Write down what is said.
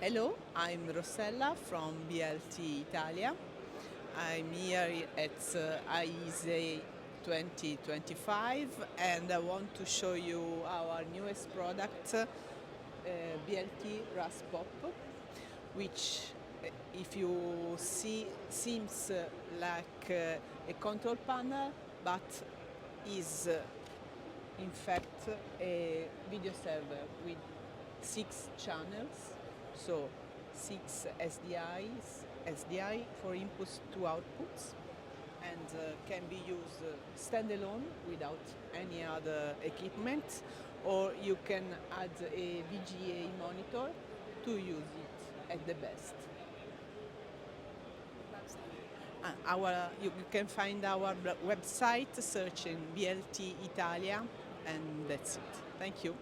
Hello, I'm Rossella from BLT Italia. I'm here at ISE 2025 and I want to show you our newest product, BLT RUS-POP, which if you see seems like a control panel but is in fact a video server with 6 channels, so 6 SDI for inputs to outputs, and can be used standalone without any other equipment, or you can add a VGA monitor to use it at the best. You can find our website searching BLT Italia, and that's it. Thank you.